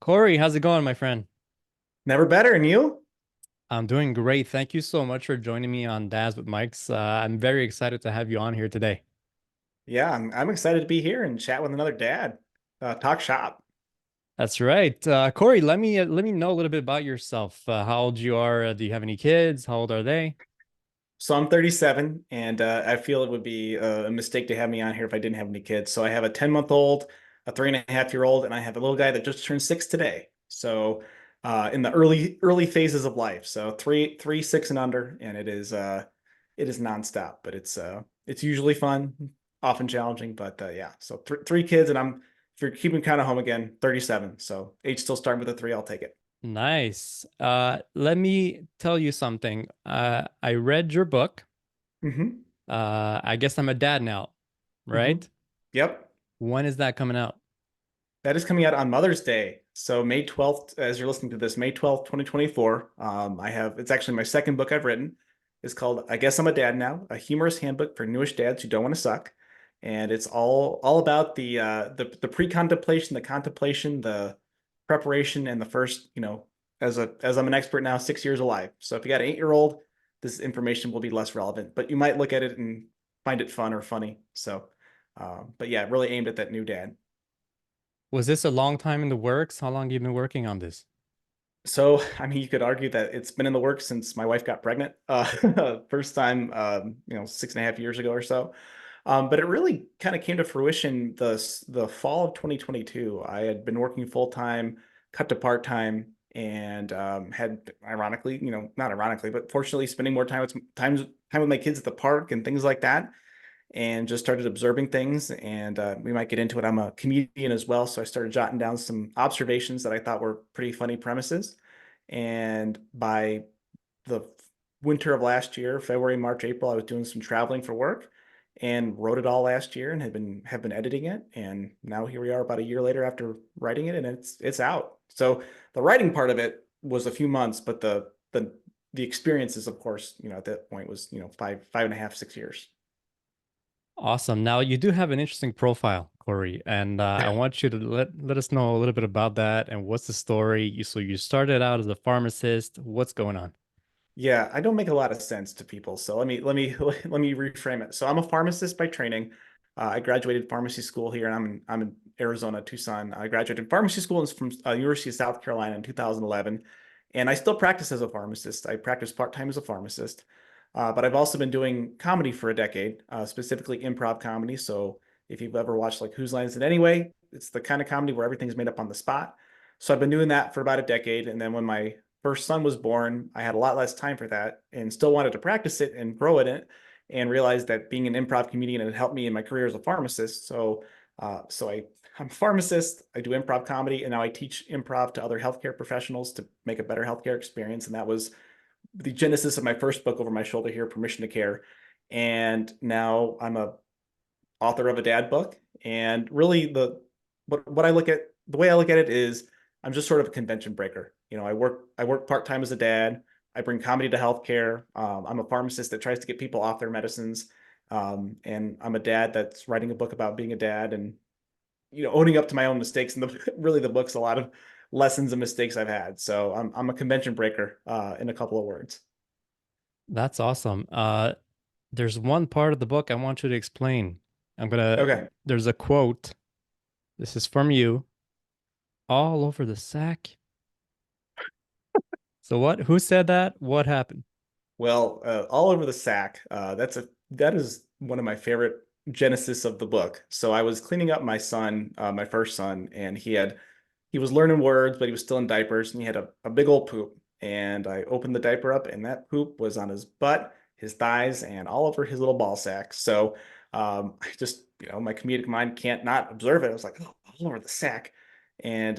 Corey, how's it going, my friend? Never better. And you? I'm doing great. Thank you so much for joining me on Dads with Mikes. I'm very excited to have you on here today. Yeah, I'm excited to be here and chat with another dad. Talk shop. That's right. Corey, let me know a little bit about yourself. How old you are? Do you have any kids? How old are they? So I'm 37, and I feel it would be a mistake to have me on here if I didn't have any kids. So I have a 10-month-old, a 3.5-year-old, and I have a little guy that just turned 6 today. So in the early phases of life. So three, 6, and under, and it is nonstop, but it's usually fun, often challenging, but yeah. So three kids, and if you're keeping count at home again, 37. So age still starting with a three, I'll take it. Nice. Let me tell you something. I read your book. Mm-hmm. I guess I'm a dad now, Mm-hmm. right? Yep. When is that coming out? That is coming out on Mother's Day. So May 12th, as you're listening to this, May 12th, 2024. It's actually my second book I've written. It's called I Guess I'm a Dad Now, a humorous handbook for newish dads who don't want to suck. And it's all about the pre-contemplation, the contemplation, the preparation, and the first, as I'm an expert now, 6 years alive. So if you got an 8-year-old, this information will be less relevant, but you might look at it and find it fun or funny. So, but yeah, really aimed at that new dad. Was this a long time in the works? How long have you been working on this? So, I mean, you could argue that it's been in the works since my wife got pregnant. First time, 6.5 years ago or so. But it really kind of came to fruition the fall of 2022. I had been working full time, cut to part time, and had ironically, not ironically, but fortunately, spending more time with my kids at the park and things like that, and just started observing things. And we might get into it. I'm a comedian as well, so I started jotting down some observations that I thought were pretty funny premises. And by the winter of last year, February, March, April, I was doing some traveling for work and wrote it all last year and have been editing it. And now here we are about a year later after writing it, and it's out. So the writing part of it was a few months, but the experiences, of course, at that point was, 5.5, 6 years. Awesome. Now you do have an interesting profile, Corey, and I want you to let us know a little bit about that and what's the story. So you started out as a pharmacist. What's going on? Yeah, I don't make a lot of sense to people. So let me reframe it. So I'm a pharmacist by training. I graduated pharmacy school here, and I'm in Arizona, Tucson. I graduated pharmacy school from University of South Carolina in 2011, and I still practice as a pharmacist. I practice part-time as a pharmacist, but I've also been doing comedy for a decade, specifically improv comedy. So if you've ever watched like Whose Line Is It Anyway, it's the kind of comedy where everything's made up on the spot. So I've been doing that for about a decade, and then when my first son was born, I had a lot less time for that and still wanted to practice it and grow in it, and realized that being an improv comedian had helped me in my career as a pharmacist. I'm a pharmacist, I do improv comedy, and now I teach improv to other healthcare professionals to make a better healthcare experience. And that was the genesis of my first book over my shoulder here, Permission to Care. And now I'm a author of a dad book. And really what I look at the way I look at it is I'm just sort of a convention breaker. I work part-time as a dad. I bring comedy to healthcare. I'm a pharmacist that tries to get people off their medicines. And I'm a dad that's writing a book about being a dad and owning up to my own mistakes. And really the book's a lot of lessons and mistakes I've had. So I'm a convention breaker in a couple of words. That's awesome. There's one part of the book I want you to explain. Okay. There's a quote. This is from you. All over the sack. So what? Who said that? What happened? Well, all over the sack. That is one of my favorite genesis of the book. So I was cleaning up my son, my first son, and he was learning words, but he was still in diapers, and he had a big old poop. And I opened the diaper up, and that poop was on his butt, his thighs, and all over his little ball sack. So I just, my comedic mind can't not observe it. I was like, oh, all over the sack, and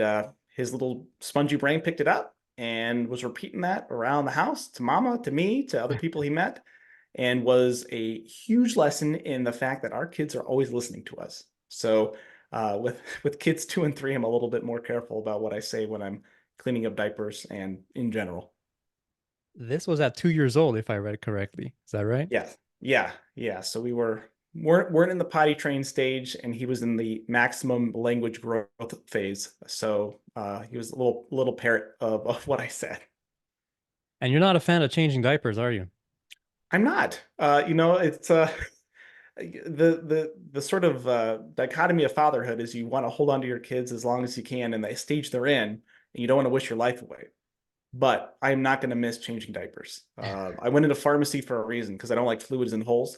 his little spongy brain picked it up and was repeating that around the house to mama, to me, to other people he met, and was a huge lesson in the fact that our kids are always listening to us. So with kids 2 and 3, I'm a little bit more careful about what I say when I'm cleaning up diapers and in general. This was at 2 years old, if I read correctly. Is that right? Yeah, yeah, yeah. So we were. weren't in the potty train stage, and he was in the maximum language growth phase. So he was a little parrot of what I said. And you're not a fan of changing diapers, are you? I'm not. It's the sort of dichotomy of fatherhood is you want to hold on to your kids as long as you can in the stage they're in, and you don't want to wish your life away. But I'm not going to miss changing diapers. I went into pharmacy for a reason because I don't like fluids and holes,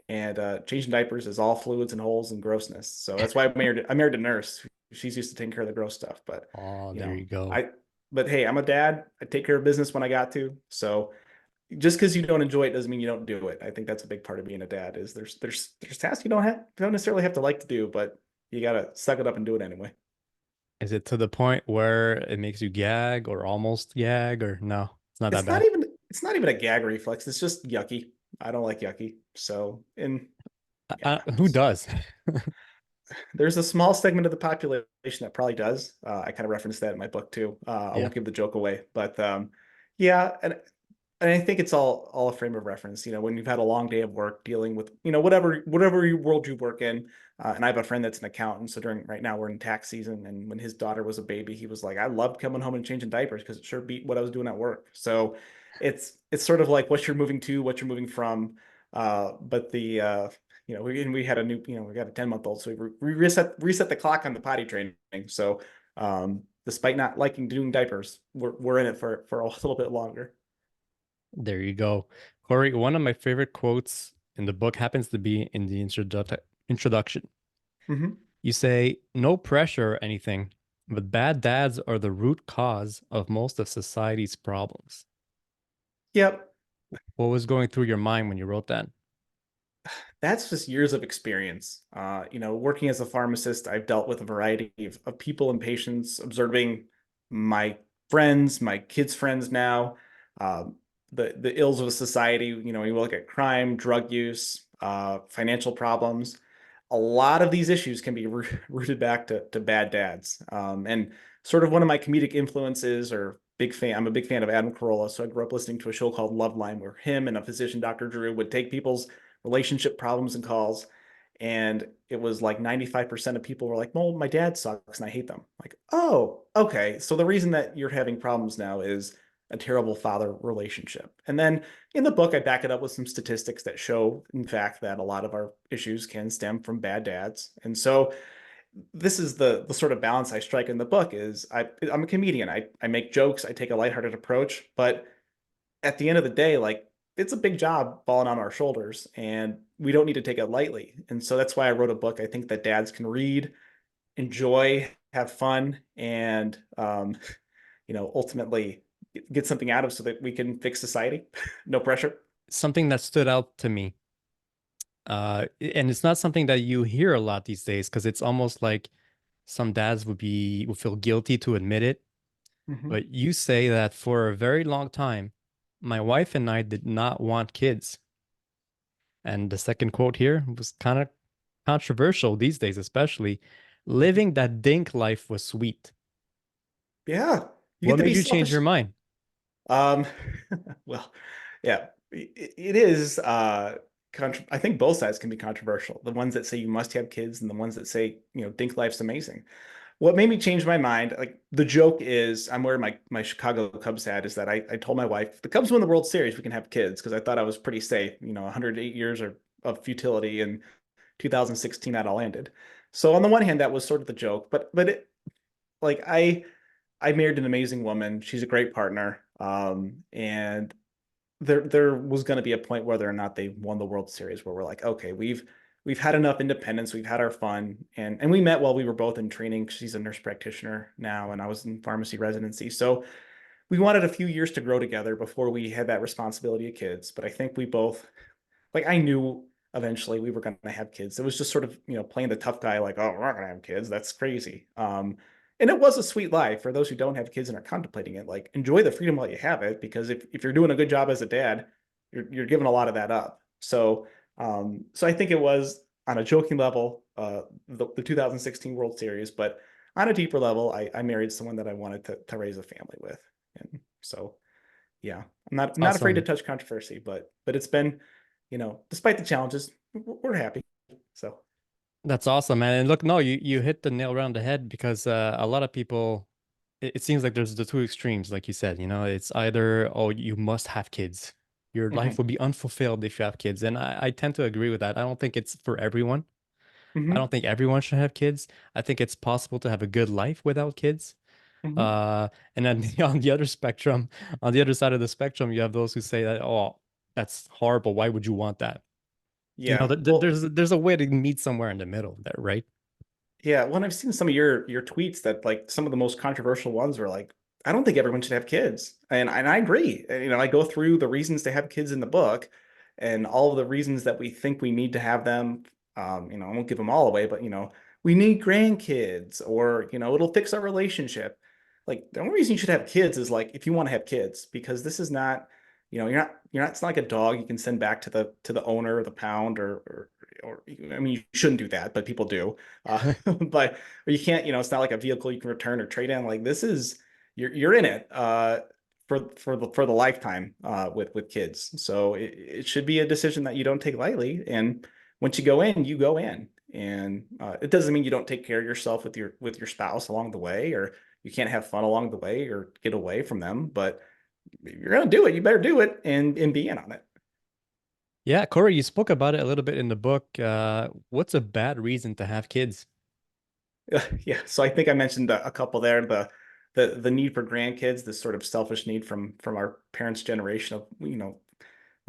and changing diapers is all fluids and holes and grossness. So that's why I married a nurse. She's used to taking care of the gross stuff. But Oh, you there know, you go. I but hey, I'm a dad. I take care of business when I got to. So just because you don't enjoy it doesn't mean you don't do it. I think that's a big part of being a dad is there's tasks you don't necessarily have to like to do, but you gotta suck it up and do it anyway. Is it to the point where it makes you gag or almost gag, or no? It's not that It's not bad. even it's not even a gag reflex. It's just yucky. I don't like yucky. So, and yeah, Who just does? there's a small segment of the population that probably does. I kind of referenced that in my book too. I Yeah. won't give the joke away, but yeah, and I think it's all a frame of reference. When you've had a long day of work dealing with whatever world you work in. And I have a friend that's an accountant. So right now we're in tax season, and when his daughter was a baby, he was like, "I loved coming home and changing diapers because it sure beat what I was doing at work." So it's sort of like what you're moving to, what you're moving from. But the we had a new we got a 10-month-old, so we reset the clock on the potty training. So despite not liking doing diapers, we're in it for a little bit longer. There you go. Corey, one of my favorite quotes in the book happens to be in the introduction. Hmm. You say, no pressure or anything, but bad dads are the root cause of most of society's problems. Yep. What was going through your mind when you wrote that? That's just years of experience. Working as a pharmacist, I've dealt with a variety of people and patients, observing my friends, my kids' friends now, um, the ills of a society. You look at crime, drug use, financial problems. A lot of these issues can be rooted back to bad dads. And sort of one of my comedic influences or big fan, I'm a big fan of Adam Carolla. So I grew up listening to a show called Loveline, where him and a physician, Dr. Drew, would take people's relationship problems and calls. And it was like 95% of people were like, well, my dad sucks and I hate them. Like, oh, okay. So the reason that you're having problems now is a terrible father relationship. And then in the book, I back it up with some statistics that show, in fact, that a lot of our issues can stem from bad dads. And so this is the sort of balance I strike in the book is I'm a comedian. I make jokes, I take a lighthearted approach, but at the end of the day, like it's a big job falling on our shoulders and we don't need to take it lightly. And so that's why I wrote a book. I think that dads can read, enjoy, have fun, and ultimately get something out of so that we can fix society. No pressure. Something that stood out to me, and it's not something that you hear a lot these days because it's almost like some dads would feel guilty to admit it. Mm-hmm. But you say that for a very long time, my wife and I did not want kids. And the second quote here was kind of controversial these days, especially. Living that dink life was sweet. Yeah, you get What to be made you change selfish. your mind? Um, well, yeah, it is. I think both sides can be controversial. The ones that say you must have kids, and the ones that say dink life's amazing. What made me change my mind, like the joke is, I'm wearing my Chicago Cubs hat. Is that I told my wife, if the Cubs win the World Series, we can have kids because I thought I was pretty safe. 108 years of futility in 2016 that all ended. So on the one hand, that was sort of the joke, but like I married an amazing woman. She's a great partner. And there was going to be a point whether or not they won the World Series where we're like, okay, we've had enough independence, we've had our fun, and we met while we were both in training. She's a nurse practitioner now, and I was in pharmacy residency. So we wanted a few years to grow together before we had that responsibility of kids. But I think we both like I knew eventually we were going to have kids. It was just sort of, playing the tough guy, like, oh, we're not going to have kids. That's crazy. And it was a sweet life for those who don't have kids and are contemplating it. Like, enjoy the freedom while you have it, because if you're doing a good job as a dad, you're giving a lot of that up. So I think it was on a joking level, the 2016 World Series, but on a deeper level, I married someone that I wanted to raise a family with. And so yeah, I'm not afraid to Awesome. touch controversy, but it's been, despite the challenges, we're happy. So, That's awesome, man. And look, no, you hit the nail around the head because a lot of people, it seems like there's the two extremes, like you said. It's either, oh, you must have kids. Your life mhm, would be unfulfilled if you have kids. And I tend to agree with that. I don't think it's for everyone. I don't mhm, think everyone should have kids. I think it's possible to have a good life without kids. mhm. Uh, and then on the other spectrum, on the other side of the spectrum, you have those who say that, oh, that's horrible. Why would you want that? Yeah. Well, There's a way to meet somewhere in the middle there, right? yeah, when I've seen some of your tweets that like some of the most controversial ones were like, I don't think everyone should have kids. And I agree. And, I go through the reasons to have kids in the book and all of the reasons that we think we need to have them. I won't give them all away, but we need grandkids or, it'll fix our relationship. Like the only reason you should have kids is like if you want to have kids, because this is not, you're not, it's not like a dog you can send back to the owner or the pound or I mean you shouldn't do that, but people do. But or you can't, it's not like a vehicle you can return or trade in. Like this is you're in it for the lifetime with kids. So it should be a decision that you don't take lightly. And once you go in, you go in. And it doesn't mean you don't take care of yourself with your spouse along the way, or you can't have fun along the way or get away from them. But if you're gonna do it, you better do it and be in on it. Yeah, Corey, you spoke about it a little bit in the book. What's a bad reason to have kids? Yeah, so I think I mentioned a couple there. The need for grandkids, this sort of selfish need from our parents' generation of we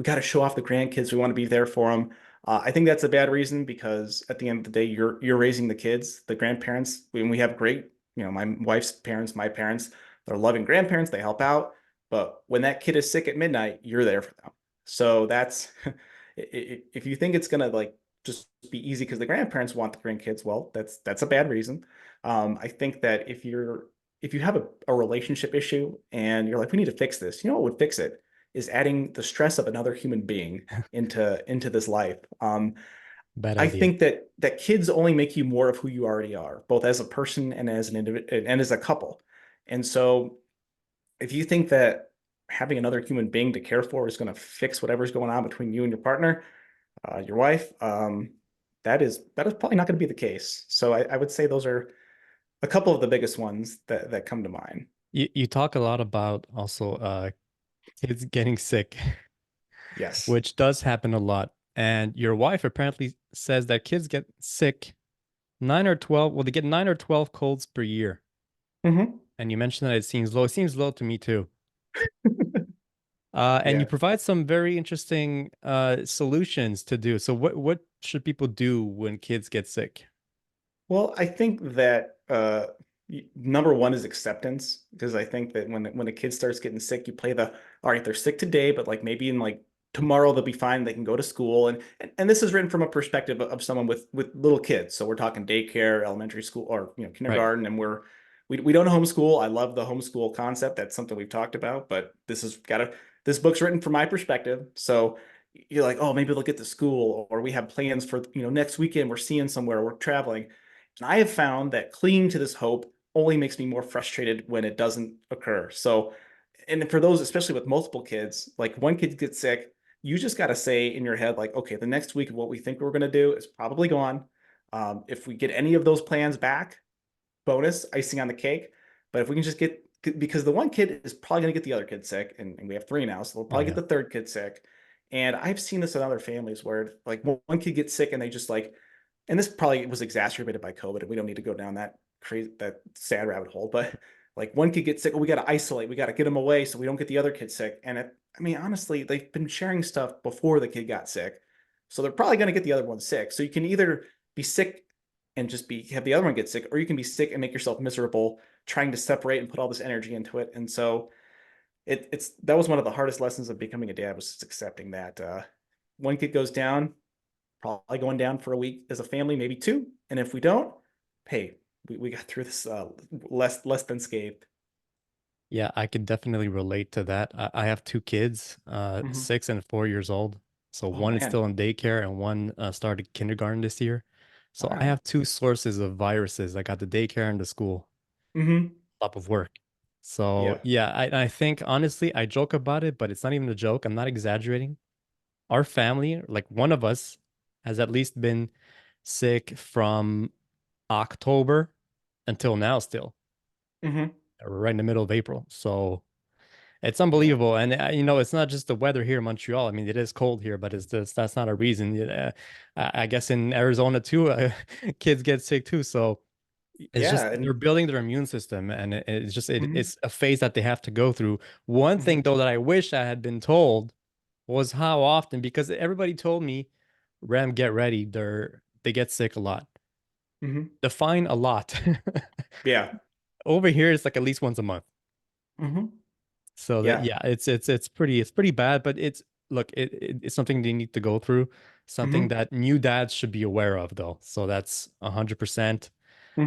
got to show off the grandkids. We want to be there for them. I think that's a bad reason because at the end of the day, you're raising the kids, the grandparents. When we have great, my wife's parents, my parents, they're loving grandparents. They help out, but when that kid is sick at midnight, you're there for them. So that's if you think it's gonna like just be easy because the grandparents want the grandkids, well, that's a bad reason. I think that if you have a relationship issue and you're like, we need to fix this, what would fix it? Is adding the stress of another human being into this life. Bad I idea. think that kids only make you more of who you already are, both as a person and as an individual and as a couple. And so, if you think that having another human being to care for is going to fix whatever's going on between you and your partner, your wife, that is probably not going to be the case. So I would say those are a couple of the biggest ones that come to mind. You talk a lot about also kids getting sick, Yes. which does happen a lot. And your wife apparently says that kids get sick 9 or 12, well, they get 9 or 12 colds per year. Hmm. And you mentioned that it seems low. It seems low to me too. And you Yeah. provide some very interesting solutions to do. So what should people do when kids get sick? Well, I think that number one is acceptance because I think that when a kid starts getting sick, you play the all right, they're sick today, but like maybe in like tomorrow they'll be fine. They can go to school, and this is written from a perspective of someone with little kids. So we're talking daycare, elementary school, or Right. kindergarten, and we don't homeschool. I love the homeschool concept. That's something we've talked about, but this book's written from my perspective, so. You're like, oh, maybe they'll get to school, or we have plans for, next weekend. We're seeing somewhere, we're traveling. And I have found that clinging to this hope only makes me more frustrated when it doesn't occur. So, and for those, especially with multiple kids, like one kid gets sick, you just got to say in your head, like, okay, the next week, what we think we're going to do is probably gone. If we get any of those plans back, bonus, icing on the cake. But if we can just get, because the one kid is probably going to get the other kid sick, and we have three now, so they'll Oh probably get yeah. the third kid sick. And I've seen this in other families where like one kid gets sick and they just like, and this probably was exacerbated by COVID, and we don't need to go down that sad rabbit hole. But like one kid gets sick, oh, we got to isolate, we got to get them away so we don't get the other kid sick. And I mean, honestly, they've been sharing stuff before the kid got sick, so they're probably going to get the other one sick. So you can either be sick and just be have the other one get sick, or you can be sick and make yourself miserable trying to separate and put all this energy into it. And so it's that was one of the hardest lessons of becoming a dad was just accepting that one kid goes down, probably going down for a week as a family, maybe two. And if we don't, hey, we got through this less than scathed. Yeah, I could definitely relate to that. I have two kids, Mhm. 6 and 4 years old. So Oh one is man. still in daycare and one started kindergarten this year. All So I right. have two sources of viruses. I got the daycare and the school, Hmm. top of work. So Yeah. yeah, I think honestly, I joke about it, but it's not even a joke. I'm not exaggerating. Our family, like one of us, has at least been sick from October until now still. Hmm. We're right in the middle of April. So it's Yeah. unbelievable. And it's not just the weather here in Montreal. I mean, it is cold here, but it's just, that's not a reason. I guess in Arizona too, kids get sick too. So it's just Yeah. they're And building their immune system, and it's just mhm, it's a phase that they have to go through. One thing mhm, though that I wish I had been told was how often, because everybody told me, Ram, get ready. They get sick a lot. mhm. Define a lot. Yeah. Over here, it's like at least once a month. Hmm. So that Yeah. yeah, it's pretty bad, but it's something they need to go through, something Hmm. that new dads should be aware of though. So that's 100%.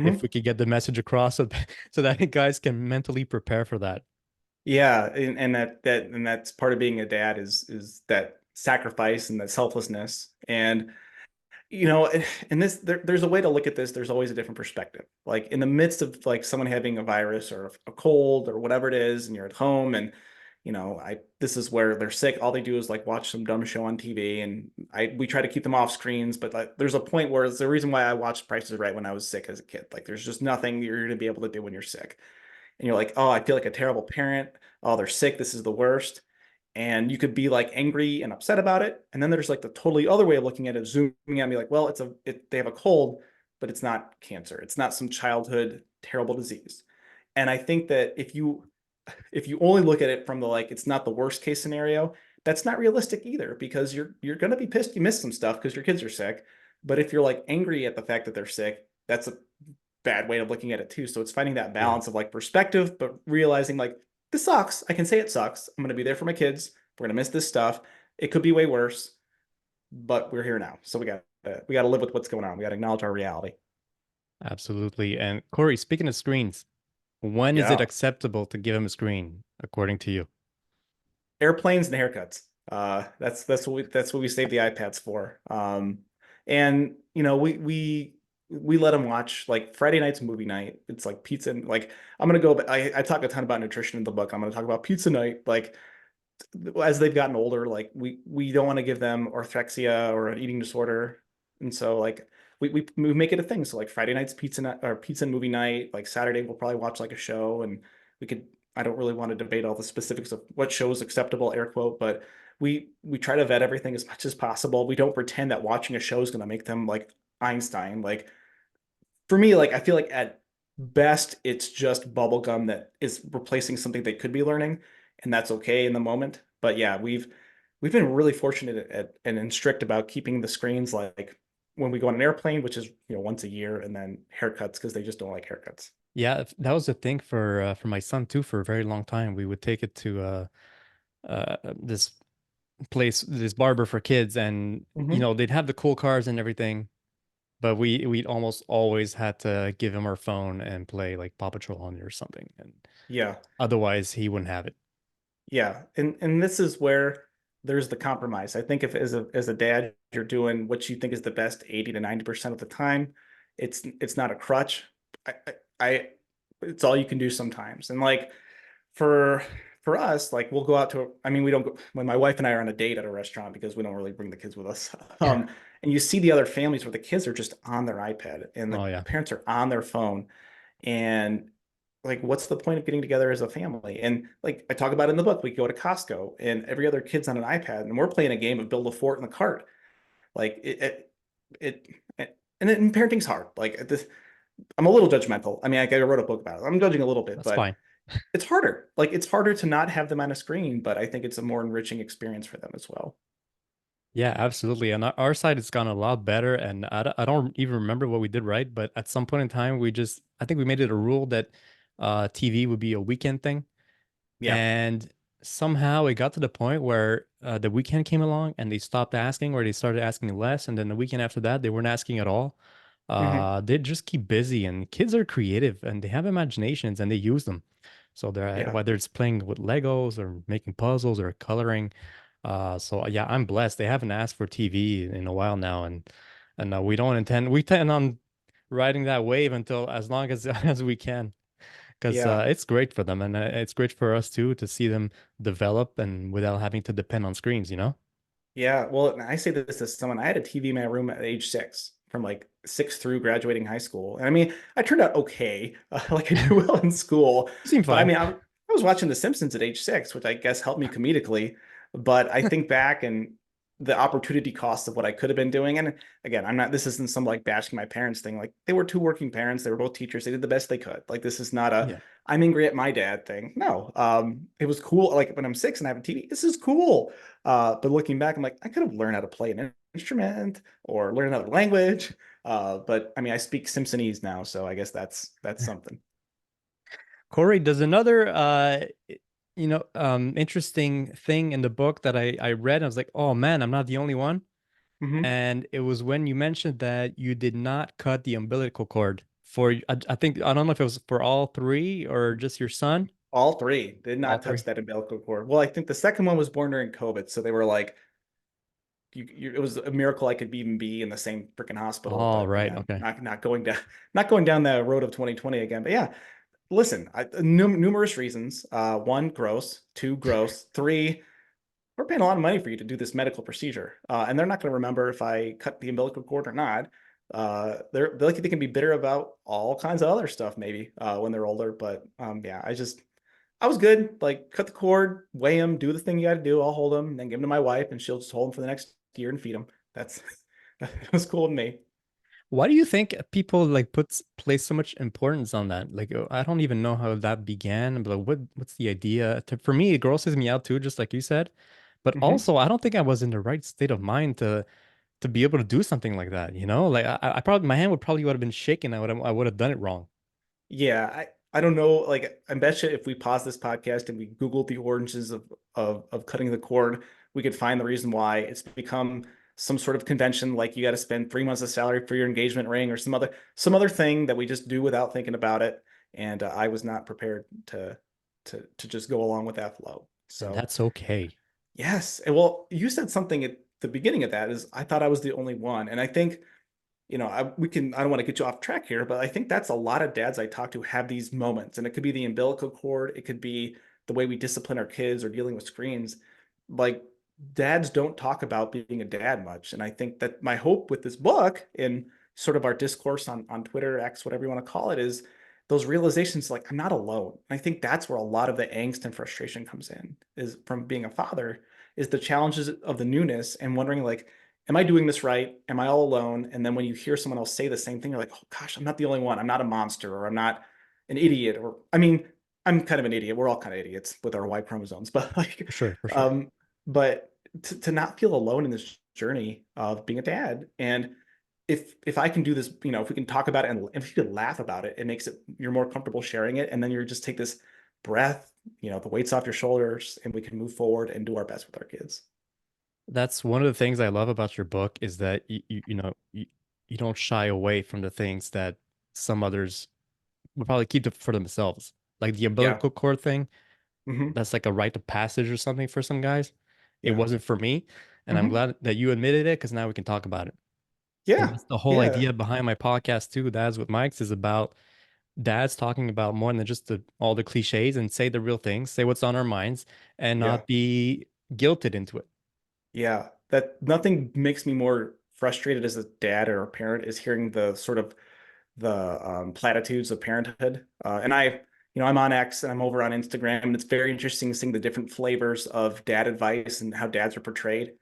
If Hmm. we could get the message across so so that guys can mentally prepare for that. Yeah. And that's part of being a dad is that sacrifice and that selflessness. And and there's a way to look at this. There's always a different perspective. Like in the midst of like someone having a virus or a cold or whatever it is, and you're at home, and I this is where they're sick. All they do is like watch some dumb show on TV, and we try to keep them off screens. But like, there's a point where it's the reason why I watched Price is Right when I was sick as a kid. Like, there's just nothing you're going to be able to do when you're sick, and you're like, oh, I feel like a terrible parent. Oh, they're sick. This is the worst. And you could be like angry and upset about it. And then there's like the totally other way of looking at it, zooming at me like, well, they have a cold, but it's not cancer. It's not some childhood terrible disease. And I think that if you only look at it from the like it's not the worst case scenario, that's not realistic either because you're gonna be pissed you missed some stuff because your kids are sick. But if you're like angry at the fact that they're sick, that's a bad way of looking at it too. So it's finding that Yeah, balance of like perspective, but realizing like this sucks. I can say it sucks. I'm gonna be there for my kids. We're gonna miss this stuff. It could be way worse, but we're here now. So we got to live with what's going on. We got to acknowledge our reality. absolutely. And Corey, speaking of screens, when is it Yeah. acceptable to give him a screen, according to you? Airplanes and haircuts. That's what we save the iPads for. And we let them watch like Friday night's movie night. It's like pizza and like I'm gonna go. I talk a ton about nutrition in the book. I'm gonna talk about pizza night. Like as they've gotten older, like we don't want to give them orthorexia or an eating disorder, and so like we make it a thing. So like Friday night's pizza night or pizza and movie night. Like Saturday we'll probably watch like a show, and we could. I don't really want to debate all the specifics of what show is acceptable, air quote, but we try to vet everything as much as possible. We don't pretend that watching a show is going to make them like Einstein. Like for me, like I feel like at best it's just bubble gum that is replacing something they could be learning, and that's okay in the moment. But yeah, we've been really fortunate and strict about keeping the screens like when we go on an airplane, which is once a year, and then haircuts because they just don't like haircuts. Yeah, that was the thing for my son too. For a very long time, we would take it to this place, this barber for kids, and Hmm. they'd have the cool cars and everything, but we'd almost always had to give him our phone and play like Paw Patrol on it or something, and Yeah. otherwise he wouldn't have it. Yeah, and this is where there's the compromise. I think if as a dad you're doing what you think is the best 80 to 90% of the time, it's not a crutch. I it's all you can do sometimes. And like for for us, like we'll go out to I mean we don't go when my wife and I are on a date at a restaurant because we don't really bring the kids with us. And you see the other families where the kids are just on their iPad and the Oh yeah. parents are on their phone and like what's the point of getting together as a family? And like I talk about in the book, we go to Costco and every other kid's on an iPad and we're playing a game of build a fort in the cart. Like and parenting's hard. Like this I'm a little judgmental. I mean, I wrote a book about it. I'm judging a little bit, That's but fine. it's harder. Like it's harder to not have them on a screen, but I think it's a more enriching experience for them as well. Yeah, absolutely. And our side has gone a lot better. And I don't even remember what we did right, but at some point in time, I think we made it a rule that TV would be a weekend thing. Yeah. And somehow it got to the point where the weekend came along and they stopped asking, or they started asking less. And then the weekend after that, they weren't asking at all. Hmm. They just keep busy, and kids are creative and they have imaginations and they use them. So they're Yeah. whether it's playing with Legos or making puzzles or coloring. So yeah, I'm blessed. They haven't asked for TV in a while now, and we intend on riding that wave until as long as as we can, because Yeah. it's great for them, and it's great for us too to see them develop and without having to depend on screens. Yeah. Well, I say this as someone, I had a TV in my room at age 6. from like sixth through graduating high school. And I mean, I turned out okay, like I do well in school. You seem But I fine. mean, I was watching The Simpsons at age 6, which I guess helped me comedically. But I think back and the opportunity cost of what I could have been doing. And again, I'm not, this isn't some like bashing my parents thing. Like they were two working parents. They were both teachers. They did the best they could. Like this is not a, Yeah. I'm angry at my dad thing. No, it was cool. Like when I'm 6 and I have a TV, this is cool. But looking back, I'm like, I could have learned how to play an instrument or learn another language. But I mean, I speak Simpsonese now, so I guess that's something. Corey, does another interesting thing in the book that I read. I was like, oh man, I'm not the only one. Hmm. And it was when you mentioned that you did not cut the umbilical cord for, I think, I don't know if it was for all three or just your son. All three did All not touch three. that umbilical cord. Well, I think the second one was born during COVID, so they were like, it was a miracle I could even be in the same freaking hospital. All But right. again, Okay. not going down, not going down the road of 2020 again. But yeah, listen, numerous reasons. One, gross. Two, gross. Three, we're paying a lot of money for you to do this medical procedure, and they're not going to remember if I cut the umbilical cord or not. They're like they can be bitter about all kinds of other stuff maybe when they're older. But yeah, I was good. Like cut the cord, weigh him, do the thing you got to do. I'll hold him, then give him to my wife, and she'll just hold him for the next year and feed him. That's that was cool with me. Why do you think people like place so much importance on that? Like, I don't even know how that began, but like, what's the idea? For me, it grosses me out too, just like you said. But Hmm. also, I don't think I was in the right state of mind to be able to do something like that. You know, like I probably my hand would have been shaking. I would have done it wrong. Yeah, I don't know. Like, I bet you if we pause this podcast and we Googled the origins of cutting the cord, we could find the reason why it's become some sort of convention. Like you got to spend 3 months of salary for your engagement ring or some other thing that we just do without thinking about it. And I was not prepared to just go along with that flow. And So that's okay. yes, and well, you said something at the beginning of that is I thought I was the only one, and I think we can, I don't want to get you off track here, but I think that's a lot of dads I talk to have these moments. And it could be the umbilical cord, it could be the way we discipline our kids or dealing with screens. Like dads don't talk about being a dad much. And I think that my hope with this book and sort of our discourse on Twitter, X, whatever you want to call it, is those realizations like I'm not alone. And I think that's where a lot of the angst and frustration comes in, is from being a father, is the challenges of the newness and wondering like, am I doing this right? Am I all alone? And then when you hear someone else say the same thing, you're like, oh gosh, I'm not the only one. I'm not a monster, or I'm not an idiot. Or I mean, I'm kind of an idiot. We're all kind of idiots with our Y chromosomes, but like, For sure, for sure. um, but to not feel alone in this journey of being a dad. And if I can do this, if we can talk about it and if you can laugh about it, it makes it you're more comfortable sharing it. And then you're just take this breath, the weight's off your shoulders, and we can move forward and do our best with our kids. That's one of the things I love about your book is that you don't shy away from the things that some others would probably keep for themselves. Like the Yeah. umbilical cord thing, Hmm. that's like a rite of passage or something for some guys. It Yeah. wasn't for me, and I'm Hmm. glad that you admitted it because now we can talk about it. And Yeah. that's the whole Yeah. idea behind my podcast too, Dads with Mics, is about dads talking about more than just all the cliches and say the real things, say what's on our minds, and Yeah. not be guilted into it. Yeah. That nothing makes me more frustrated as a dad or a parent is hearing the sort of the platitudes of parenthood. And I'm on X and I'm over on Instagram, and it's very interesting seeing the different flavors of dad advice and how dads are portrayed.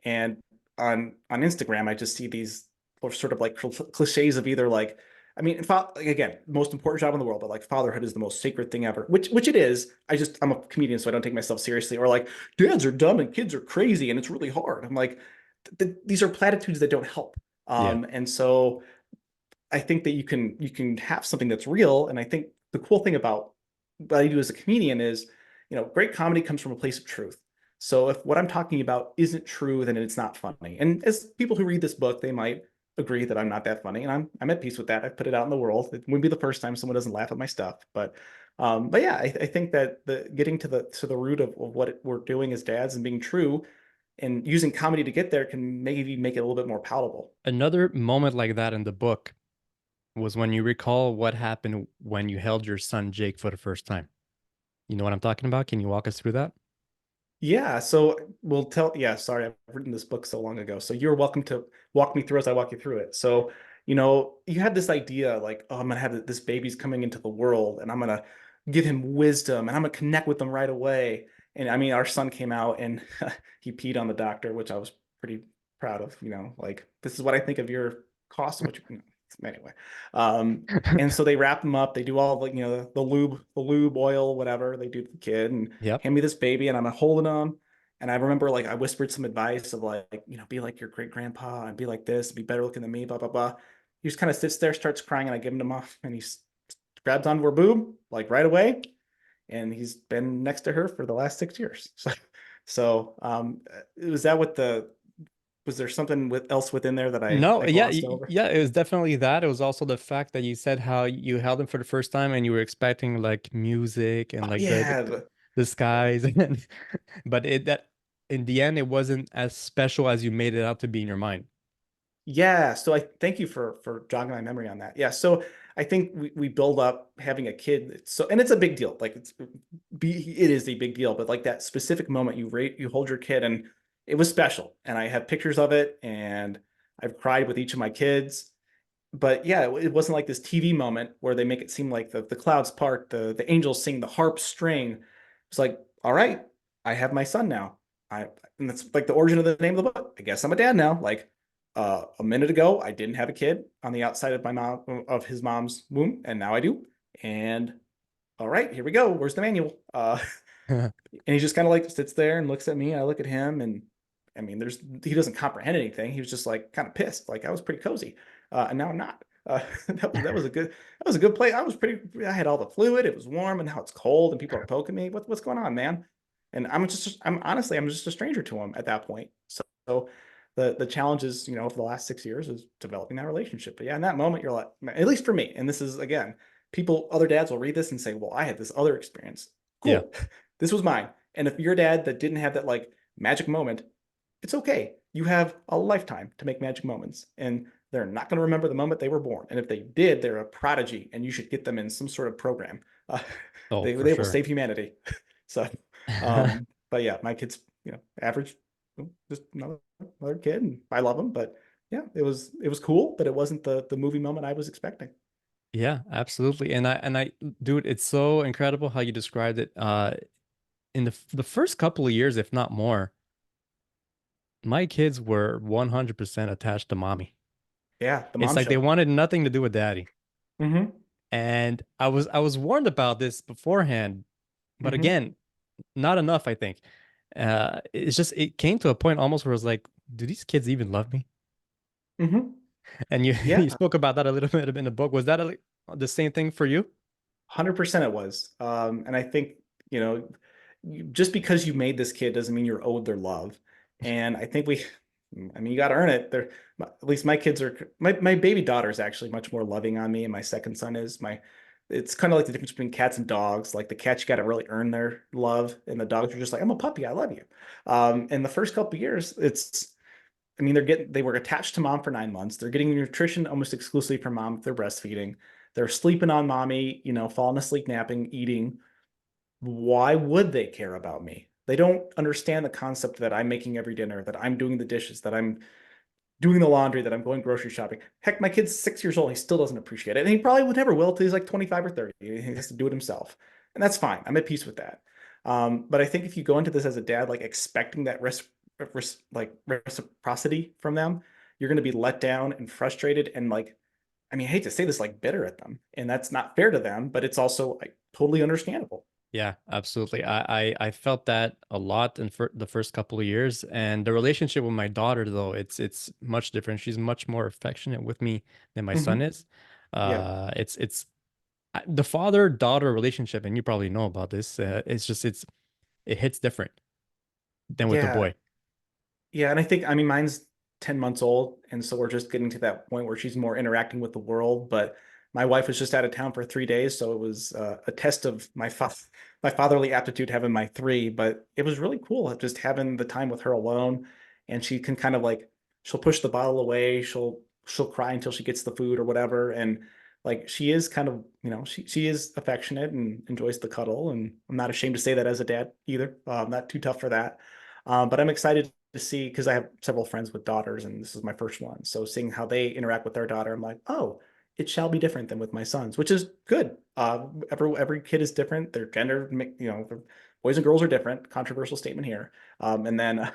And on Instagram, I just see these sort of like cliches of either like, I mean, like, again, most important job in the world, but like fatherhood is the most sacred thing ever, which it is. I'm a comedian, so I don't take myself seriously. Or like, dads are dumb and kids are crazy, and it's really hard. I'm like, these are platitudes that don't help. Yeah. And so I think that you can have something that's real. And I think the cool thing about what I do as a comedian is, great comedy comes from a place of truth. So if what I'm talking about isn't true, then it's not funny. And as people who read this book, they might agree that I'm not that funny, and I'm at peace with that. I've put it out in the world. It wouldn't be the first time someone doesn't laugh at my stuff, but yeah, I think that the getting to the root of what we're doing as dads and being true and using comedy to get there can maybe make it a little bit more palatable. Another moment like that in the book was when you recall what happened when you held your son Jake for the first time. You know what I'm talking about? Can you walk us through that? Yeah, so we'll tell. Yeah, sorry, I've written this book so long ago. So you're welcome to walk me through as I walk you through it. So, you had this idea like, oh, I'm gonna have this baby's coming into the world, and I'm gonna give him wisdom, and I'm gonna connect with them right away. And I mean, our son came out and he peed on the doctor, which I was pretty proud of. Like this is what I think of your cost, which anyway. Um, and so they wrap him up. They do all the lube oil, whatever they do to the kid, and Yep. hand me this baby, and I'm holding him. And I remember like I whispered some advice of like, be like your great grandpa and be like this, be better looking than me, blah, blah, blah. He just kind of sits there, starts crying, and I give him off, and he grabs onto her boob like right away. And he's been next to her for the last 6 years. So was that was there something else within there that I, No, I yeah, glossed over? yeah, it was definitely that. It was also the fact that you said how you held him for the first time and you were expecting like music and like Yeah, the skies and but it that in the end it wasn't as special as you made it out to be in your mind. Yeah, so I thank you for jogging my memory on that. Yeah, so I think we build up having a kid. So and it's a big deal. Like it is a big deal, but like that specific moment you hold your kid, and it was special. And I have pictures of it, and I've cried with each of my kids. But yeah, it wasn't like this TV moment where they make it seem like the clouds part, the angels sing, the harp string. It's like, all right, I have my son now. I and that's like the origin of the name of the book. I guess I'm a dad now. Like a minute ago, I didn't have a kid on the outside of his mom's womb, and now I do. And all right, here we go. Where's the manual? And he just kind of like sits there and looks at me. I look at him, and I mean, he doesn't comprehend anything. He was just like kind of pissed. Like I was pretty cozy, and now I'm not. That was a good play. I had all the fluid. It was warm, and now it's cold, and people are poking me. What's going on, man? And I'm just a stranger to him at that point. So the challenge is, for the last 6 years is developing that relationship. But yeah, in that moment, you're like, at least for me, and this is again, other dads will read this and say, well, I had this other experience. Yeah. Cool. This was mine. And if you're a dad that didn't have that like magic moment, it's okay. You have a lifetime to make magic moments, and they're not going to remember the moment they were born. And if they did, they're a prodigy, and you should get them in some sort of program. Uh, Oh, for they will sure. save humanity. So, but yeah, my kids, average, just another kid, and I love them. But yeah, it was cool, but it wasn't the movie moment I was expecting. Yeah, absolutely. And I dude, it's so incredible how you described it. In the first couple of years, if not more, my kids were 100% attached to mommy. Yeah, the It's mom like they show. wanted nothing to do with daddy. Mm-hmm. And I was warned about this beforehand, but Mm-hmm. again, not enough, I think. It's just it came to a point almost where I was like, do these kids even love me? Mm-hmm. And you Yeah, you spoke about that a little bit in the book. Was that the same thing for you? 100% it was. And I think, just because you made this kid doesn't mean you're owed their love. And I mean, you got to earn it. At least my kids my baby daughter is actually much more loving on me, and my second son is it's kind of like the difference between cats and dogs. Like the cats, you got to really earn their love, and the dogs are just like, I'm a puppy, I love you. In the first couple of years, I mean, they were attached to mom for 9 months. They're getting nutrition almost exclusively from mom if they're breastfeeding. They're sleeping on mommy, falling asleep, napping, eating. Why would they care about me? They don't understand the concept that I'm making every dinner, that I'm doing the dishes, that I'm doing the laundry, that I'm going grocery shopping. Heck, my kid's 6 years old. He still doesn't appreciate it. And he probably would never will until he's like 25 or 30. He has to do it himself. And that's fine. I'm at peace with that. But I think if you go into this as a dad, like expecting that reciprocity from them, you're going to be let down and frustrated and like, I mean, I hate to say this, like bitter at them. And that's not fair to them, but it's also like totally understandable. Yeah, absolutely. I felt that a lot in the first couple of years, and the relationship with my daughter, though, it's much different. She's much more affectionate with me than my son Hmm. is. Yeah. It's the father-daughter relationship, and you probably know about this. It's just it hits different than with the Yeah. boy. Yeah, and I think, I mean, mine's 10 months old, and so we're just getting to that point where she's more interacting with the world. But my wife was just out of town for 3 days, so it was a test of my fatherly aptitude having my three. But it was really cool just having the time with her alone, and she can kind of like she'll push the bottle away, she'll cry until she gets the food or whatever, and Like she is kind of, she is affectionate and enjoys the cuddle, and I'm not ashamed to say that as a dad either. I'm not too tough for that. But I'm excited to see, because I have several friends with daughters, and this is my first one. So seeing how they interact with their daughter, I'm like, oh, it shall be different than with my sons, which is good. Every kid is different. Their gender, boys and girls are different. Controversial statement here. And then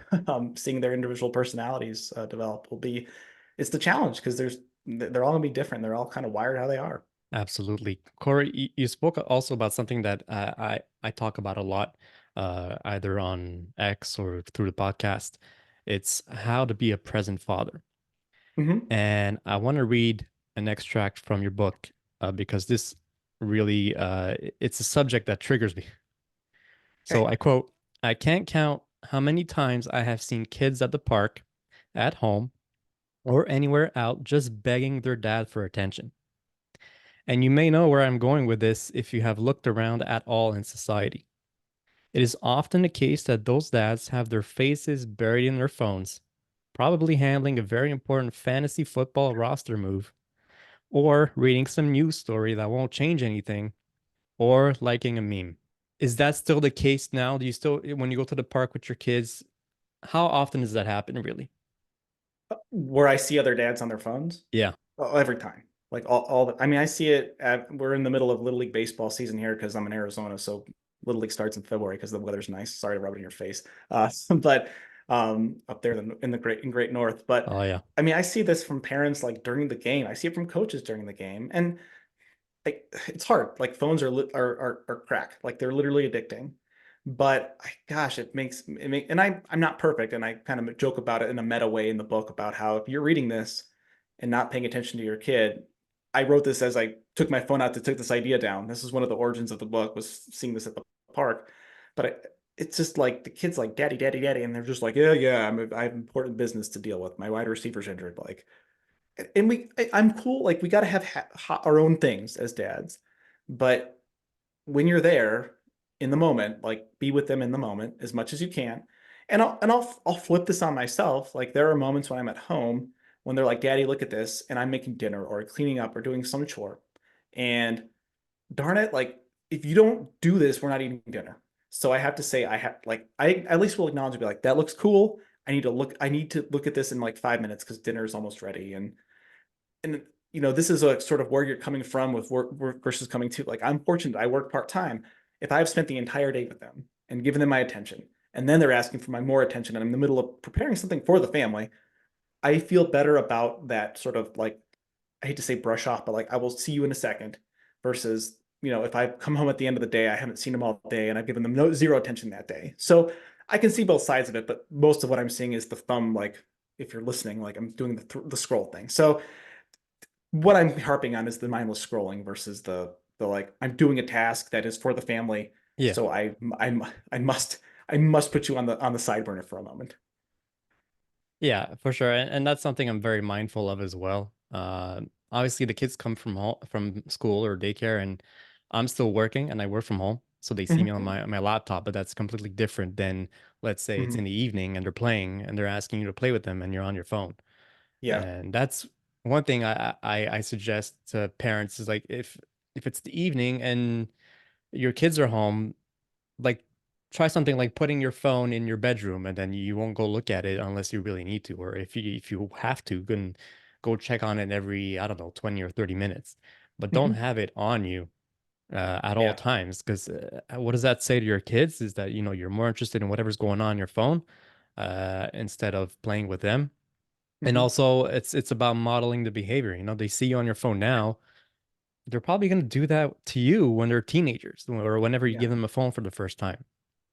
seeing their individual personalities develop will be, it's the challenge, because they're all gonna be different. They're all kind of wired how they are. Absolutely. Corey, you spoke also about something that I talk about a lot, either on X or through the podcast. It's how to be a present father. Hmm. And I want to read an extract from your book because this really it's a subject that triggers me. So Okay. I quote, I can't count how many times I have seen kids at the park, at home, or anywhere out just begging their dad for attention. And you may know where I'm going with this if you have looked around at all in society. It is often the case that those dads have their faces buried in their phones, probably handling a very important fantasy football roster move, or reading some news story that won't change anything, or liking a meme. Is that still the case now? Do you still, when you go to the park with your kids, how often does that happen, really? Where I see other dads on their phones. Yeah. Oh, every time. Like I mean, I see it we're in the middle of Little League baseball season here because I'm in Arizona. So Little League starts in February because the weather's nice. Sorry to rub it in your face. But up there in the great north. But Oh, yeah. I mean, I see this from parents like during the game. I see it from coaches during the game. And like it's hard. Like phones are crack. Like they're literally addicting. But gosh, and I'm not perfect, and I kind of joke about it in a meta way in the book about how if you're reading this and not paying attention to your kid, I wrote this as I took my phone out to take this idea down. This is one of the origins of the book, was seeing this at the park. But it's just like the kids like daddy, daddy, daddy, and they're just like, yeah, yeah, I have important business to deal with. My wide receiver's injured, like, and I'm cool. Like we got to have our own things as dads, but when you're there in the moment, like be with them in the moment as much as you can. And I'll flip this on myself. Like there are moments when I'm at home when they're like, "Daddy, look at this," and I'm making dinner or cleaning up or doing some chore. And darn it, like if you don't do this, we're not eating dinner. So I have to say, I at least will acknowledge and be like, that looks cool. I need to look at this in like 5 minutes because dinner is almost ready. And this is a sort of where you're coming from with work versus coming to. Like I'm fortunate, I work part-time. If I've spent the entire day with them and given them my attention, and then they're asking for my more attention, and I'm in the middle of preparing something for the family, I feel better about that sort of like, I hate to say brush off, but like I will see you in a second, versus if I come home at the end of the day, I haven't seen them all day and I've given them zero attention that day. So I can see both sides of it, but most of what I'm seeing is the thumb, like if you're listening, like I'm doing the scroll thing. So what I'm harping on is the mindless scrolling versus the like I'm doing a task that is for the family, Yeah. so I must put you on the side burner for a moment. Yeah, for sure. And that's something I'm very mindful of as well. Obviously the kids come from home, from school or daycare, and I'm still working and I work from home. So they see me on Mhm. my laptop, but that's completely different than, let's say it's in Mhm. the evening and they're playing and they're asking you to play with them and you're on your phone. Yeah. And that's one thing I suggest to parents is like if it's the evening and your kids are home, like try something like putting your phone in your bedroom and then you won't go look at it unless you really need to, or if you have to, then go check on it every, I don't know, 20 or 30 minutes. But don't Mhm. have it on you at all Yeah. times, because what does that say to your kids is that you're more interested in whatever's going on your phone instead of playing with them. And Mhm. also it's about modeling the behavior. They see you on your phone now, they're probably going to do that to you when they're teenagers or whenever you Yeah. give them a phone for the first time.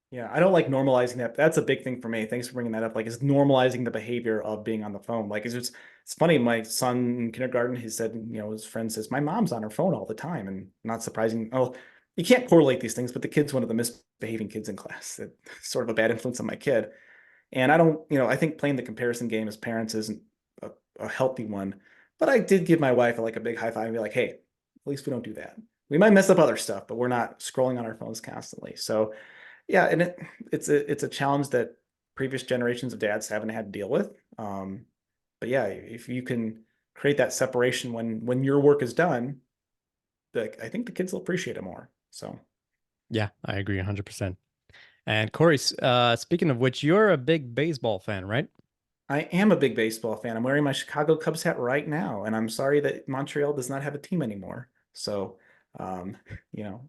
Yeah, I don't like normalizing that. That's a big thing for me. Thanks for bringing that up. Like, is normalizing the behavior of being on the phone. Like, it's funny. My son in kindergarten, he said, his friend says, my mom's on her phone all the time. And not surprising. Oh, you can't correlate these things, but the kid's one of the misbehaving kids in class. That sort of a bad influence on my kid. And I don't, I think playing the comparison game as parents isn't a healthy one. But I did give my wife like a big high five and be like, hey, at least we don't do that. We might mess up other stuff, but we're not scrolling on our phones constantly. So yeah, and it's a challenge that previous generations of dads haven't had to deal with. But yeah, if you can create that separation when your work is done, I think the kids will appreciate it more. So Yeah, I agree 100%. And Corey, speaking of which, you're a big baseball fan, right? I am a big baseball fan. I'm wearing my Chicago Cubs hat right now, and I'm sorry that Montreal does not have a team anymore. So, um, you know,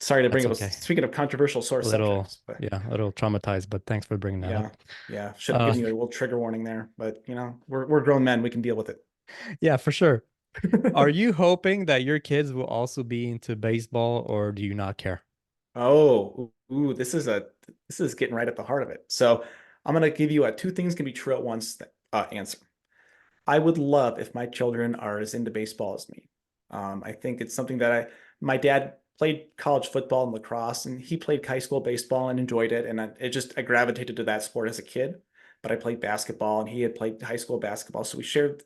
sorry to bring That's up okay. speaking of controversial sore A little, subjects, but yeah, a little traumatized, but thanks for bringing that yeah, up. yeah, should have Uh, given you a little trigger warning there, but we're grown men. We can deal with it. yeah, for sure. Are you hoping that your kids will also be into baseball, or do you not care? Oh, ooh, this is getting right at the heart of it. So I'm gonna give you a two things can be true at once answer. I would love if my children are as into baseball as me. I think it's something that my dad played college football and lacrosse, and he played high school baseball and enjoyed it. And I gravitated to that sport as a kid. But I played basketball, and he had played high school basketball, so we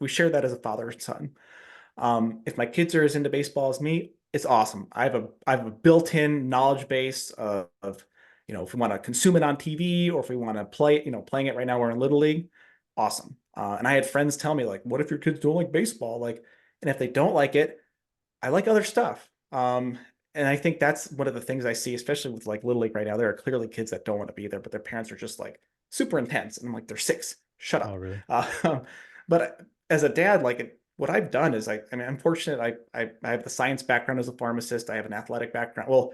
shared that as a father and son. If my kids are as into baseball as me, it's awesome. I have a built-in knowledge base of if we want to consume it on TV or if we want to play it, playing it right now. We're in Little League, awesome. And I had friends tell me like, "What if your kids don't like baseball?" Like, and if they don't like it, I like other stuff. And I think that's one of the things I see, especially with like Little League right now. There are clearly kids that don't want to be there, but their parents are just like super intense. And I'm like, they're six. Shut Oh, up. really? But as a dad, like what I've done is I mean, I'm fortunate. I have the science background as a pharmacist. I have an athletic background. Well,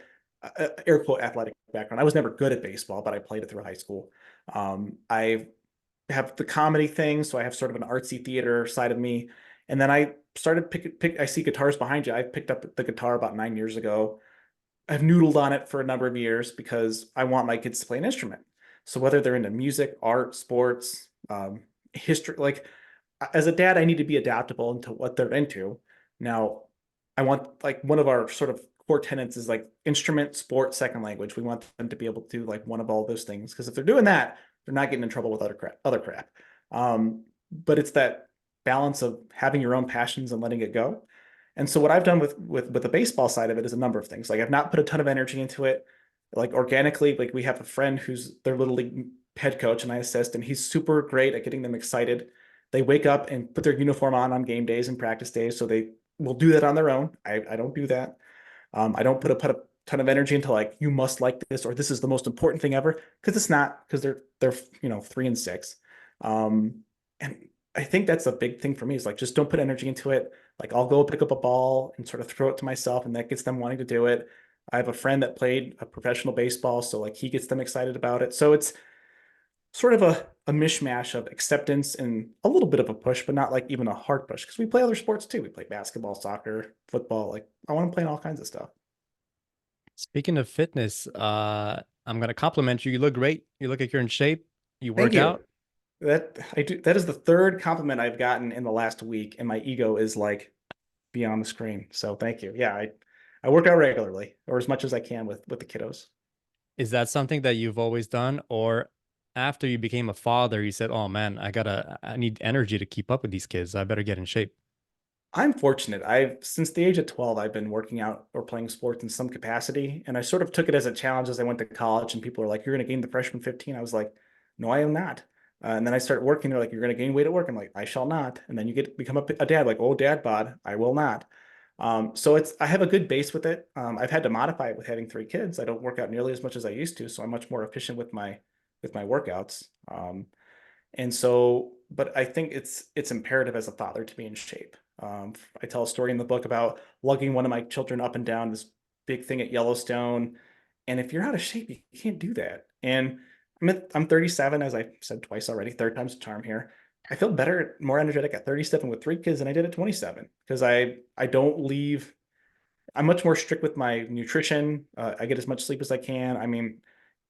air quote athletic background. I was never good at baseball, but I played it through high school. I have the comedy thing, so I have sort of an artsy theater side of me. And then I started pick. I see guitars behind you. I picked up the guitar about 9 years ago. I've noodled on it for a number of years because I want my kids to play an instrument. So whether they're into music, art, sports, history, like as a dad, I need to be adaptable into what they're into. Now, I want like one of our sort of core tenets is like instrument, sport, second language. We want them to be able to do like one of all those things because if they're doing that, they're not getting in trouble with other crap. Other crap. But it's that balance of having your own passions and letting it go. And so what I've done with the baseball side of it is a number of things. Like I've not put a ton of energy into it, like organically. Like we have a friend who's their little league head coach, and I assist, and he's super great at getting them excited. They wake up and put their uniform on game days and practice days, so they will do that on their own. I don't do that. I don't put a ton of energy into like you must like this or this is the most important thing ever because it's not because they're 3 and 6. And I think that's a big thing for me is like just don't put energy into it. Like I'll go pick up a ball and sort of throw it to myself, and that gets them wanting to do it. I have a friend that played a professional baseball, so like he gets them excited about it. So it's sort of a mishmash of acceptance and a little bit of a push, but not like even a hard push because we play other sports too. We play basketball, soccer, football. Like I want to play in all kinds of stuff. Speaking of fitness, I'm gonna compliment you. You look great. You look like you're in shape. You Thank work you. out. That I do. That is the third compliment I've gotten in the last week, and my ego is like beyond the screen. So thank you. Yeah, I work out regularly or as much as I can with the kiddos. Is that something that you've always done, or after you became a father, you said, "Oh man, I need energy to keep up with these kids. I better get in shape." I'm fortunate. I've since the age of 12, I've been working out or playing sports in some capacity. And I sort of took it as a challenge as I went to college and people were like, you're going to gain the freshman 15. I was like, no, I am not. And then I started working. They're like, you're going to gain weight at work. I'm like, I shall not. And then you become a dad, like, oh, dad bod, I will not. So I have a good base with it. I've had to modify it with having 3 kids. I don't work out nearly as much as I used to. So I'm much more efficient with my workouts. And so, but I think it's imperative as a father to be in shape. I tell a story in the book about lugging one of my children up and down this big thing at Yellowstone. And if you're out of shape, you can't do that. And I'm 37, as I said twice already, third time's a charm here. I feel better, more energetic at 37 with 3 kids than I did at 27 because I don't leave. I'm much more strict with my nutrition. I get as much sleep as I can. I mean,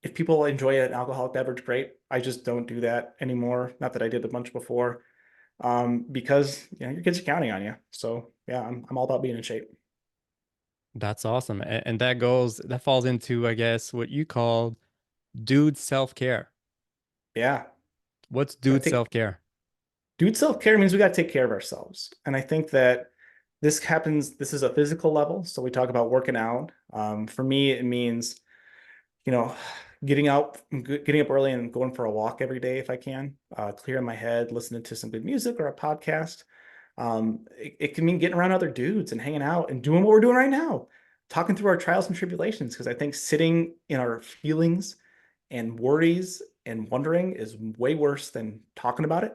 if people enjoy an alcoholic beverage, great. I just don't do that anymore. Not that I did a bunch before, because your kids are counting on you. So yeah, I'm all about being in shape. That's awesome. And that falls into, I guess, what you call dude self-care. Yeah, What's I dude think self-care? dude self care means we got to take care of ourselves, and I think that this happens. This is a physical level, so we talk about working out. For me, it means you know, getting up early and going for a walk every day if I can, clearing my head, listening to some good music or a podcast. It can mean getting around other dudes and hanging out and doing what we're doing right now, talking through our trials and tribulations. Because I think sitting in our feelings and worries and wondering is way worse than talking about it.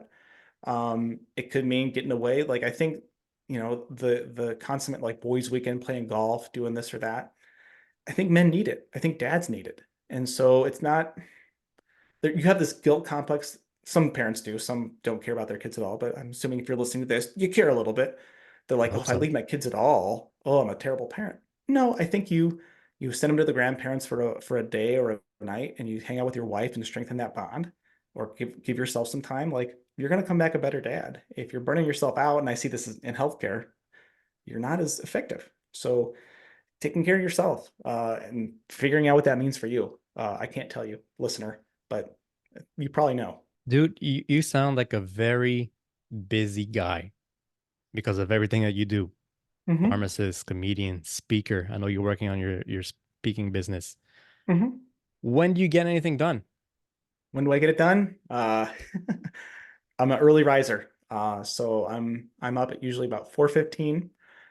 It could mean getting away. Like I think, the consummate like boys' weekend playing golf, doing this or that. I think men need it. I think dads need it. And so it's not you have this guilt complex. Some parents do, some don't care about their kids at all. But I'm assuming if you're listening to this, you care a little bit. They're I like, oh, hope if I so. leave my kids at all, oh, I'm a terrible parent. No, I think you send them to the grandparents for a day or a night, and you hang out with your wife and strengthen that bond, or give yourself some time. Like you're gonna come back a better dad. If you're burning yourself out, and I see this in healthcare, you're not as effective. So taking care of yourself and figuring out what that means for you. I can't tell you, listener, but you probably know. Dude, you sound like a very busy guy because of everything that you do. Hmm. Pharmacist, comedian, speaker. I know you're working on your speaking business. Hmm. When do you get anything done? When do I get it done? I'm an early riser. So I'm up at usually about 4:15,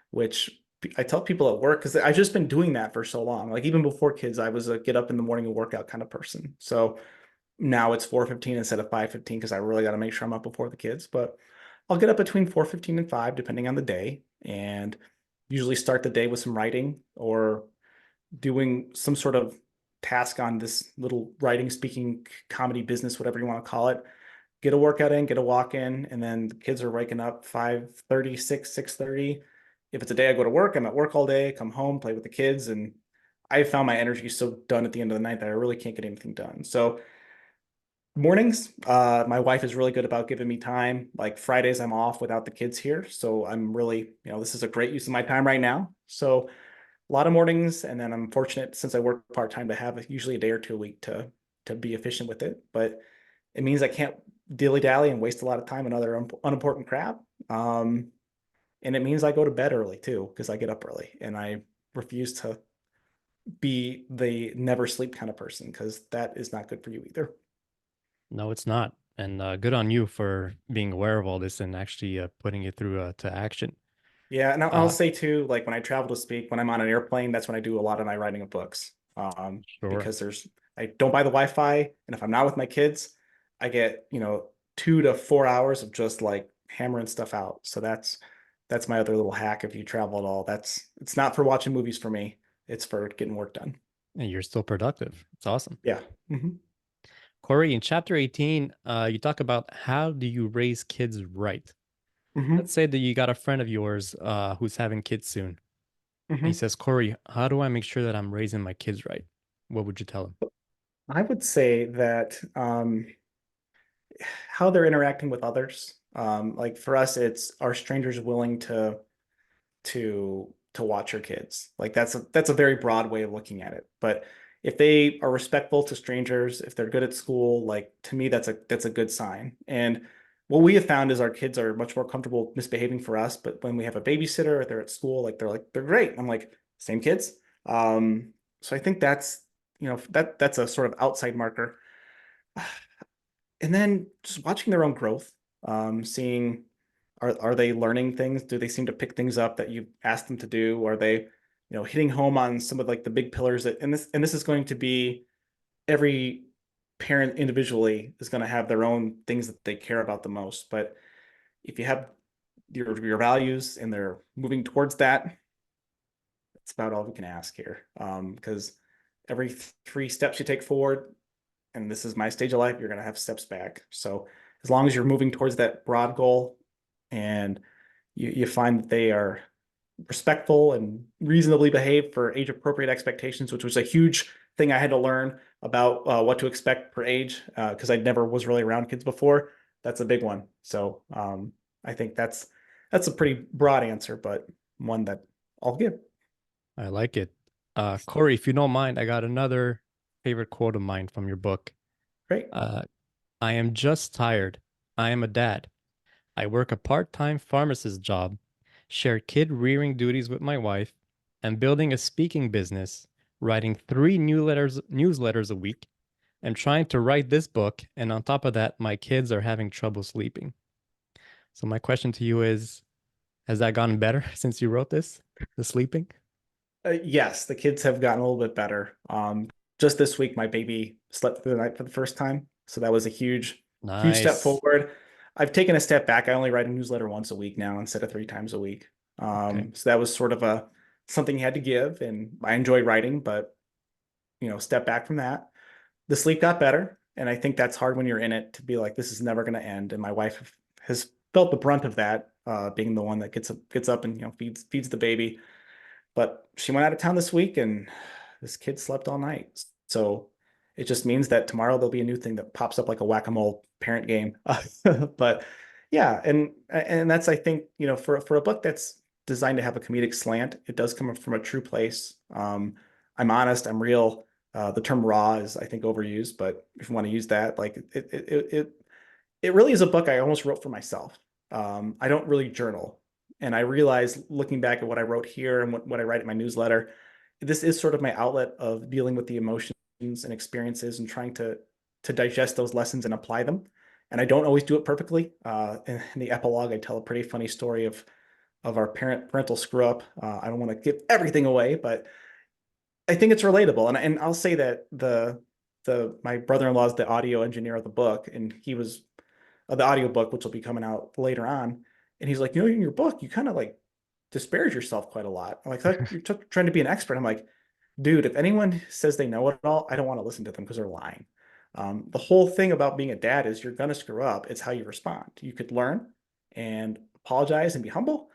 which I tell people at work because I've just been doing that for so long. Like even before kids, I was a get up in the morning and workout kind of person. So now it's 4:15 instead of 5:15 because I really got to make sure I'm up before the kids. But I'll get up between 4:15 and 5, depending on the day, and usually start the day with some writing or doing some sort of task on this little writing, speaking, comedy business, whatever you want to call it. Get a workout in, get a walk in, and then the kids are waking up 5:30, 6:30. If it's a day I go to work, I'm at work all day, come home, play with the kids, and I found my energy so done at the end of the night that I really can't get anything done. So mornings, my wife is really good about giving me time. Like Fridays, I'm off without the kids here. So I'm really, this is a great use of my time right now. So a lot of mornings, and then I'm fortunate since I work part-time to have usually a day or two a week to be efficient with it. But it means I can't dilly-dally and waste a lot of time on other unimportant crap. And it means I go to bed early too, because I get up early and I refuse to be the never sleep kind of person because that is not good for you either. No, it's not. And good on you for being aware of all this and actually putting it through to action. Yeah, and I'll Uh, say too, like when I travel to speak, when I'm on an airplane, that's when I do a lot of my writing of books. sure. Because I don't buy the Wi-Fi, and if I'm not with my kids, I get, 2 to 4 hours of just like hammering stuff out. So that's my other little hack if you travel at all. It's not for watching movies for me. It's for getting work done. And you're still productive. It's awesome. Yeah. Hmm. Corey, in chapter 18, you talk about how do you raise kids right? Let's Hmm. say that you got a friend of yours who's having kids soon. And he Hmm. says, Corey, how do I make sure that I'm raising my kids right? What would you tell him? I would say that how they're interacting with others. Like for us, it's are strangers willing to watch your kids. Like that's a very broad way of looking at it. But if they are respectful to strangers, if they're good at school, like to me, that's a good sign. And what we have found is our kids are much more comfortable misbehaving for us. But when we have a babysitter or they're at school, they're great. I'm like, same kids. So I think that's a sort of outside marker. And then just watching their own growth, seeing are they learning things? Do they seem to pick things up that you asked them to do? Are they, hitting home on some of like the big pillars that and this is going to be every parent individually is going to have their own things that they care about the most. But if you have your values and they're moving towards that, that's about all we can ask here. Because every three steps you take forward, and this is my stage of life, you're going to have steps back. So as long as you're moving towards that broad goal and you find that they are respectful and reasonably behaved for age appropriate expectations, which was a huge thing I had to learn about what to expect per age because I never was really around kids before. That's a big one. So I think that's a pretty broad answer, but one that I'll give. I like it. Corey, if you don't mind, I got another favorite quote of mine from your book. Great. Uh, I am just tired. I am a dad. I work a part-time pharmacist job, share kid rearing duties with my wife, and building a speaking business, writing three newsletters a week, and trying to write this book. And on top of that, my kids are having trouble sleeping. So my question to you is, Has that gotten better since you wrote this? The sleeping? Yes, the kids have gotten a little bit better. Just this week, my baby slept through the night for the first time, so that was a huge step Nice. forward. I've taken a step back. I only write a newsletter once a week now instead of 3 times a week. Okay. So that was sort of a something you had to give, and I enjoy writing, but step back from that. The sleep got better, and I think that's hard when you're in it to be like, this is never going to end. And my wife has felt the brunt of that, being the one that gets up and feeds the baby. But she went out of town this week, and this kid slept all night. So it just means that tomorrow there'll be a new thing that pops up like a whack-a-mole parent game. But yeah, and that's, I think, for a book that's designed to have a comedic slant, it does come from a true place. I'm honest, I'm real. The term raw is, I think, overused, but if you want to use that, like it really is a book I almost wrote for myself. I don't really journal. And I realized, looking back at what I wrote here and what I write in my newsletter, this is sort of my outlet of dealing with the emotions and experiences and trying to digest those lessons and apply them. And I don't always do it perfectly. In the epilogue, I tell a pretty funny story of our parental screw up. I don't want to give everything away, but I think it's relatable. And I'll say that the my brother-in-law is the audio engineer of the book, and he was the audio book, which will be coming out later on. And he's like, in your book, you kind of like disparage yourself quite a lot. I'm like, you're trying to be an expert. I'm like, dude, if anyone says they know it all, I don't want to listen to them because they're lying. The whole thing about being a dad is you're going to screw up. It's how you respond. You could learn and apologize and be humble,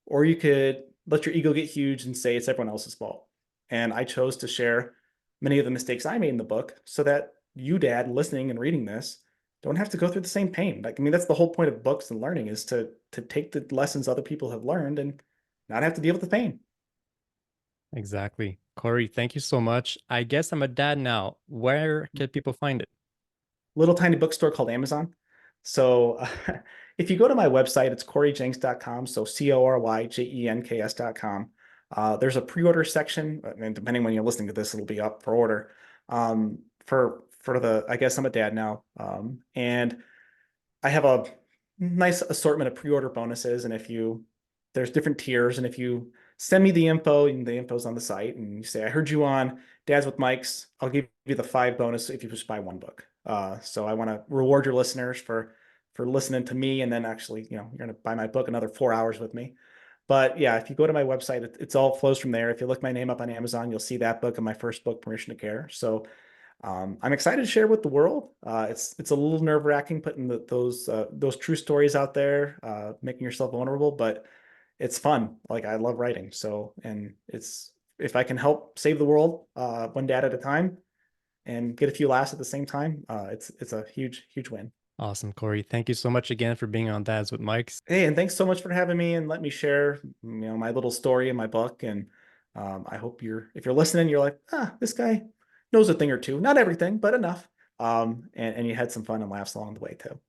or you could let your ego get huge and say it's everyone else's fault. And I chose to share many of the mistakes I made in the book so that you, dad, listening and reading this, don't have to go through the same pain. Like, I mean, that's the whole point of books and learning, is to take the lessons other people have learned and not have to deal with the pain. Exactly. Corey, thank you so much. I guess I'm a dad now. Where can people find it? Little tiny bookstore called Amazon. So if you go to my website, it's coryjenks.com. So CoryJenks.com. There's a pre-order section, and depending when you're listening to this, it'll be up for order. For the, I guess I'm a dad now. And I have a nice assortment of pre-order bonuses. And there's different tiers. And if you send me the info, and the info's on the site, and you say, I heard you on Dads with Mikes, I'll give you the 5 bonus if you just buy one book. So I want to reward your listeners for listening to me, and then actually, you're going to buy my book another 4 hours with me. But yeah, if you go to my website, it's all flows from there. If you look my name up on Amazon, you'll see that book and my first book, Permission to Care. So I'm excited to share with the world. It's a little nerve-wracking putting those true stories out there, making yourself vulnerable, but it's fun. Like, I love writing. So, and it's, if I can help save the world, one dad at a time, and get a few laughs at the same time, it's a huge win. Awesome, Corey. Thank you so much again for being on Dads with Mikes. Hey, and thanks so much for having me and let me share, my little story in my book. And I hope if you're listening, you're like, this guy knows a thing or two, not everything, but enough. And you had some fun and laughs along the way too.